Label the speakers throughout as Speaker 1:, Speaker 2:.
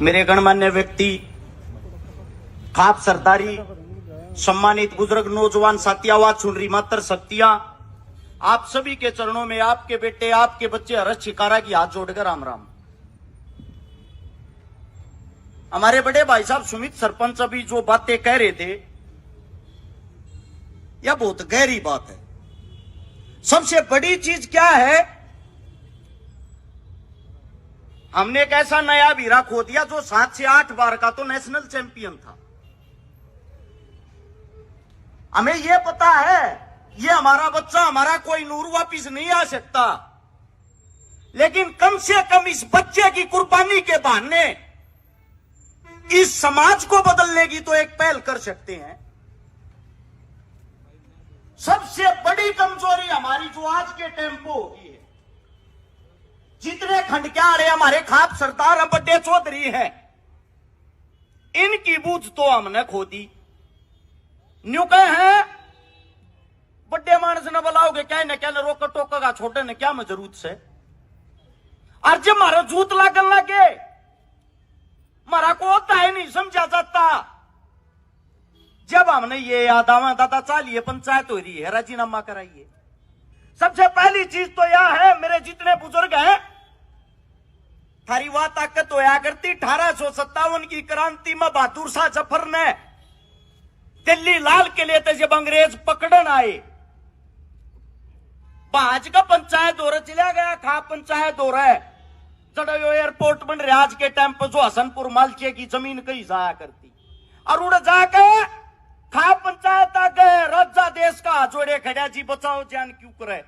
Speaker 1: मेरे गणमान्य व्यक्ति, खाप सरदारी, सम्मानित बुजुर्ग, नौजवान साथियां, आवाज सुन रही मात्र शक्तियां, आप सभी के चरणों में आपके बेटे, आपके बच्चे हर्ष शिकारा की हाथ जोड़कर राम राम। हमारे बड़े भाई साहब सुमित सरपंच अभी जो बातें कह रहे थे, यह बहुत गहरी बात है। सबसे बड़ी चीज क्या है, हमने एक ऐसा नया वीरा खो दिया जो 7 से 8 बार का तो नेशनल चैंपियन था। हमें यह पता है ये हमारा बच्चा, हमारा कोई नूर वापिस नहीं आ सकता, लेकिन कम से कम इस बच्चे की कुर्बानी के बहाने इस समाज को बदलने की तो एक पहल कर सकते हैं। सबसे बड़ी कमजोरी हमारी जो आज के टेम्पो होगी है, जितने खंडक्यार है हमारे खाप सरदार बड्डे चौधरी हैं, इनकी बूझ तो हमने खो दी। न्यू कहे हैं बड्डे मानस ने बुलाओगे क्या न क्या रोक टोकेगा, छोटे ने क्या में जरूरत से। और जब मारा जूत लागन लगे, मारा को होता है नहीं समझा जाता। जब हमने ये याद आवा दादा चालिए पंचायत हो रही है, राजीनामा कराइए। सबसे पहली चीज तो यह है, मेरे जितने बुजुर्ग हैं, थारी वह ताकत होया करती 1857 की क्रांति में बहादुर शाह जफर ने दिल्ली लाल किले थे जब अंग्रेज पकड़न आए, आज का पंचायत दौरा चला गया, खा पंचायत दौरा है, चढ़ो एयरपोर्ट बन रहा आज के टाइम पर जो हसनपुर मालचे की जमीन कहीं जाया करती, और उड़ जाके खा पंचायत आ गए, राजा देश का जोड़े खड़ा जी बचाओ जान क्यों करे।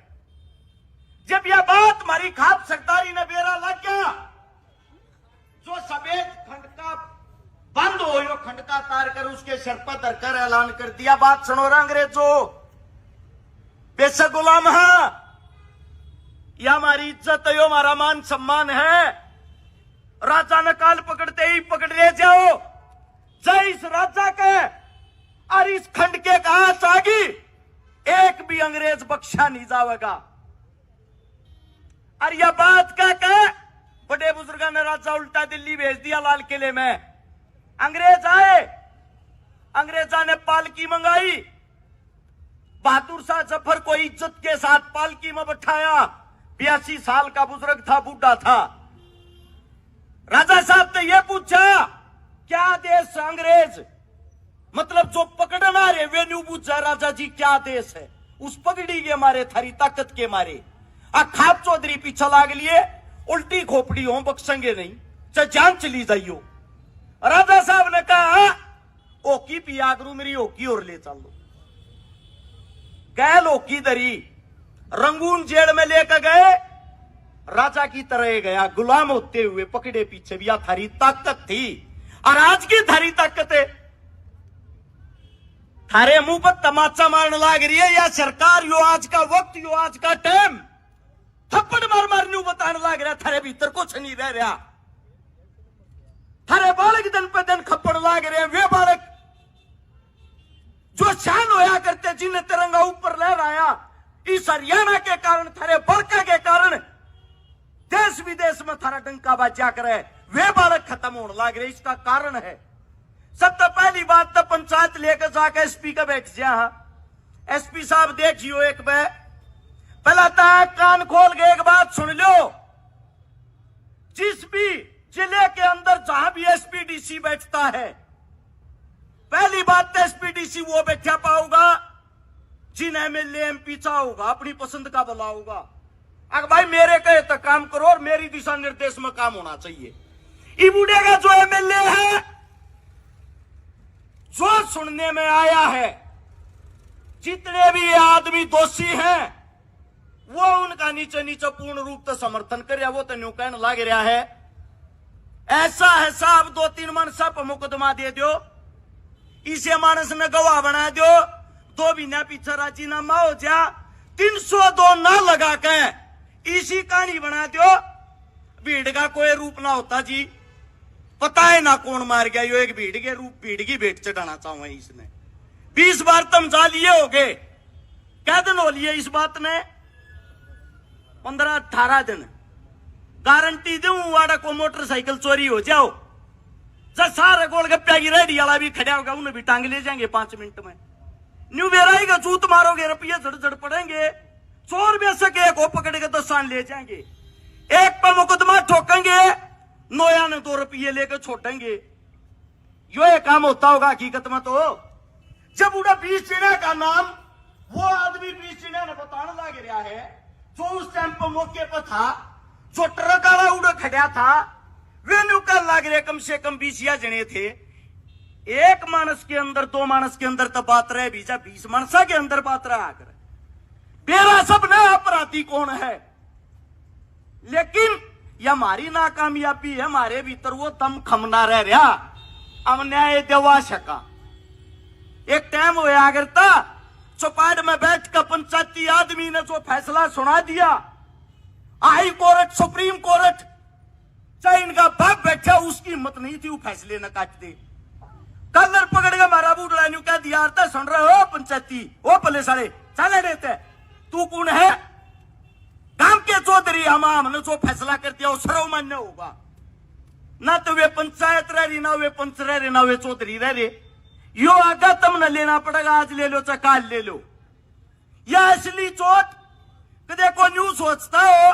Speaker 1: जब यह बात हमारी खाप सरदारी ने बेरा लग गया, जो सफेद खंड का बंद हो यो खंड का तार कर उसके सिर पर धरकर ऐलान कर दिया, बात सुनो रे अंग्रेजों, बेशक गुलाम है, यह हमारी इज्जत है, यो हमारा मान सम्मान है। राजा ने काल पकड़ते ही पकड़ ले जाओ, जय इस राजा के और इस खंड के कहा सागी एक भी अंग्रेज बख्शा नहीं जाएगा। और यह बात कहकर बड़े बुजुर्गों ने राजा उल्टा दिल्ली भेज दिया लाल किले में। अंग्रेज आए, अंग्रेजा ने पालकी मंगाई, बहादुर शाह जफर को इज्जत के साथ पालकी में बैठाया। 82 साल का बुजुर्ग था, बूढ़ा था। राजा साहब ने यह पूछा क्या देश अंग्रेज, मतलब जो पकड़ना रे वे न्यू पूछा राजा जी क्या देश है, उस पगड़ी के मारे थारी ताकत के मारे खाप चौधरी पीछा लाग लिए, उल्टी खोपड़ी हो बख्शेंगे नहीं, चाहे जान चली जाइयो। राजा साहब ने कहा ओकी पिया करू मेरी ओकी और ले चलो। गैल ओकी दरी रंगून जेल में लेकर गए, राजा की तरह गया, गुलाम होते हुए पकड़े पीछे भी। थारी ताकत थी और आज की थारी ताकत है, थारे मुंह पर तमाचा मारने लाग रही है या सरकार, यो आज का वक्त, यो आज का टाइम, थप्पड़ मार मार न्यू बताने लाग रहा, थारे भीतर कुछ नहीं रह रहा। थारे बालक दिन पे दिन खप्पड़ लाग रहे हैं, वे बालक जो शान होया करते, जिन्हें तिरंगा ऊपर लहराया, इस हरियाणा के कारण, थारे बड़का के कारण देश विदेश में थारा डंका बाजा करे, वे बालक खत्म होने लाग रहे। इसका कारण है, सबसे पहली बात तो पंचायत लेकर जाकर एसपी का बैठ जा। एसपी साहब देखियो एक बार, पहला तो कान खोल के एक बात सुन लो, जिस भी जिले के अंदर जहां भी एसपीडीसी बैठता है, पहली बात तो एसपीडीसी वो बैठा पाऊंगा जिन एमएलए एमपी चाहोगा, अपनी पसंद का बुलाऊंगा। अगर भाई मेरे कहे तो काम करो और मेरी दिशा निर्देश में काम होना चाहिए। इबूडे का जो एमएलए है, जो सुनने में आया है, जितने भी ये आदमी दोषी हैं वो उनका नीचे नीचे पूर्ण रूप से समर्थन कर, वो तो न्यू कहने लग रहा है ऐसा है साहब 2-3 मानस पर मुकदमा दे दो, इसे मानस ने गवाह बना दो, 2 महीना पीछे राजीनामा हो जा, 302 ना लगा के इसी कहानी बना दो, भीड़ का कोई रूप ना होता जी, पता है ना कौन मार गया, यो एक भीड़ के रूप, भीड़ की भेंट चढ़ाना चाहूंगा इसने। 20 बार तुम जा लिए हो गए, क्या दिन हो लिए इस बात ने, 15-18 दिन। गारंटी दूं वाड़ा को मोटरसाइकिल चोरी हो जाओ, जब सारे गोलगप्पे की रेडी वाला भी खड़ा होगा उन्हें भी टांग ले जाएंगे 5 मिनट में। न्यू बेराई का जूत मारोगे रुपये झड़ पड़ेंगे। चोर भी सके को पकड़ के 10 साल ले जाएंगे। एक पर मुकदमा ठोकेंगे, नोया ने 2 रुपये लेकर छोड़ेंगे। यो काम होता होगा हकीकत में। तो जब उड़ा 20 चिड़िया का नाम वो आदमी 20 चिड़िया ने बताने लग रहा है जो उस टाइम पर मौके पर था, जो ट्रक वाला उड़ा खड़ा था, वे नुका लग रहे कम से कम 20 जने थे। एक मानस के अंदर 2 मानस के अंदर तो बात रहे, बीजा 20 मानसा के अंदर बात रहा कर बेरा सब न अपराधी कौन है। लेकिन यह हमारी नाकामयाबी है, हमारे भीतर वो दम खमना रह रहा, हम न्याय देवा सका। एक टाइम होया करता चौपाट में बैठ कर पंचायती आदमी ने जो फैसला सुना दिया, हाई कोर्ट सुप्रीम कोर्ट, चाहे इनका बाप बैठा उसकी हिम्मत नहीं थी वो फैसले न काट दे। कलर पकड़ के मारा बूढ़ा न्यू क्या दिया सुन रहे हो पंचायती, ओ पले साले चले देते, तू कौन है? गांव के चौधरी हमने जो फैसला कर दिया वो सर्वमान्य होगा। ना तो वे पंचायत रह रही, ना वे पंच रह रहे, ना वे चौधरी रह रहे। यो आगा तुमने लेना पड़ेगा, आज ले लो चाहे काल ले लो। यह असली चोट कदे को न्यू सोचता हो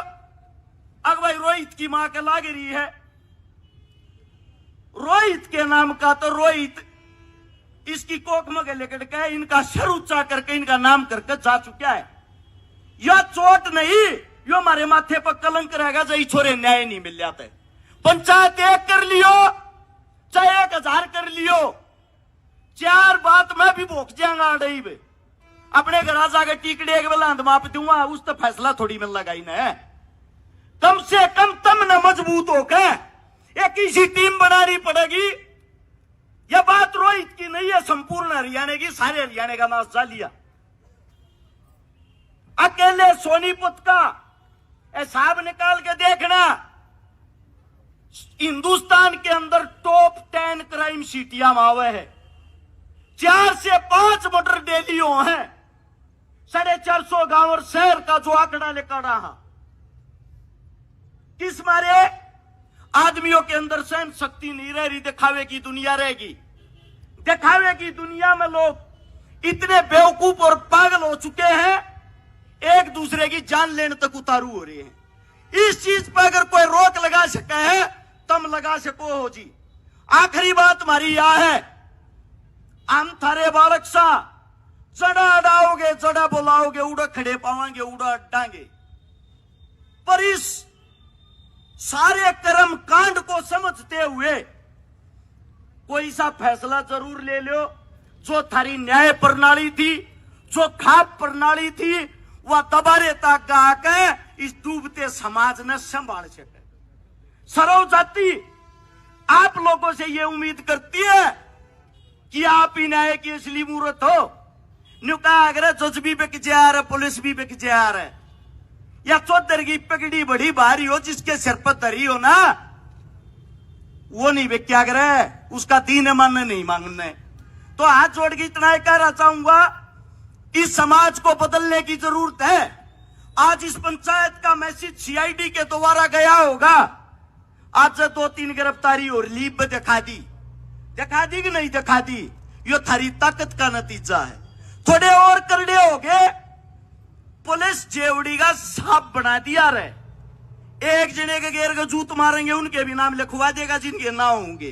Speaker 1: अग भाई रोहित की मां के लाग रही है, रोहित के नाम का तो रोहित इसकी कोख में लेकर के इनका सर ऊंचा करके इनका नाम करके जा चुका है। यह चोट नहीं, यो हमारे माथे पर कलंक रहेगा जो छोरे न्याय नहीं मिल जाते। पंचायत 1 कर लियो चाहे 1000 कर लियो, 4 बात मैं भी भोग जाऊंगा अड़ई में। अपने घर जाकर टीकड़े एक बेलांद माप दूंगा, उस तो फैसला थोड़ी मिल लगाई न। कम से कम तम न मजबूत होकर एक ही टीम बनानी पड़ेगी। यह बात रोहित की नहीं है, संपूर्ण हरियाणा की, सारे हरियाणा का नाश जा लिया। अकेले सोनीपत का हिसाब निकाल के देखना, हिंदुस्तान के अंदर टॉप 10 क्राइम सिटियां मावे है। 4 से 5 मर्डर डेली हो हैं। 450 गांव और शहर का जो आंकड़ा लेकर रहा, किस मारे आदमियों के अंदर सहन शक्ति नहीं रह रही, दिखावे की दुनिया रहेगी। दिखावे की दुनिया में लोग इतने बेवकूफ और पागल हो चुके हैं, एक दूसरे की जान लेने तक उतारू हो रहे हैं। इस चीज पर अगर कोई रोक लगा सका है तम लगा सको हो जी। आखिरी बात हमारी यह है, हम थारे बालक सा जड़ा अडाओगे, जड़ा बुलाओगे, उड़ा खड़े पावांगे, उड़ा अड्डांगे। पर इस सारे कर्म कांड को समझते हुए कोई सा फैसला जरूर ले लो जो थारी न्याय प्रणाली थी, जो खाप प्रणाली थी, वह दबारे तक आकर इस डूबते समाज ने संभाल सके। सर्व जाति आप लोगों से यह उम्मीद करती है कि आप ही न्याय की असली मूर्त हो। नुका अगर जज भी बिक जा रहा, पुलिस भी बिक जा रहा है, या चौधर की पगड़ी बड़ी भारी हो जिसके सिर पर धरी हो ना, वो नहीं बिक क्या करे, उसका दीन मानने नहीं मांगने। तो हाथ जोड़ के इतना कहना चाहूंगा, इस समाज को बदलने की जरूरत है। आज इस पंचायत का मैसेज सीआईडी के द्वारा गया होगा, आज 2-3 गिरफ्तारी और लीब दिखा दी कि नहीं दिखा दी, यो थारी ताकत का नतीजा है। थोड़े और करड़े हो गए, पुलिस जेवड़ी का सांप बना दिया रहे। एक जने के घेर का जूत मारेंगे, उनके भी नाम लिखवा देगा जिनके ना होंगे।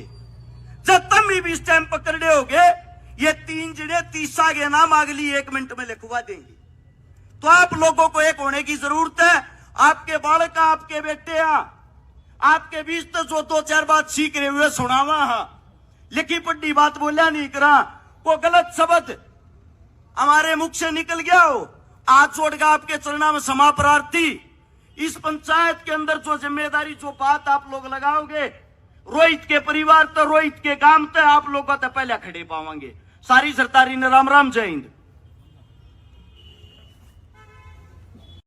Speaker 1: जब तम भी इस टाइम पकड़े हो गए, ये 3 जने 30 के नाम अगली 1 मिनट में लिखवा देंगे। तो आप लोगों को एक होने की जरूरत है। आपके बालक, आपके बेटे, आपके बीच तो जो 2-4 बात सीख रहे हुए सुनावा, लिखी पढ़ी बात बोलिया नहीं करा, को गलत शब्द हमारे मुख से निकल गया हो, आज छोड़कर आपके चरणों में क्षमा प्रार्थी। इस पंचायत के अंदर जो जिम्मेदारी, जो बात आप लोग लगाओगे, रोहित के परिवार तो, रोहित के गांव तो आप लोगों तो पहले खड़े पावांगे। सारी सरदारी ने राम राम, जय हिंद।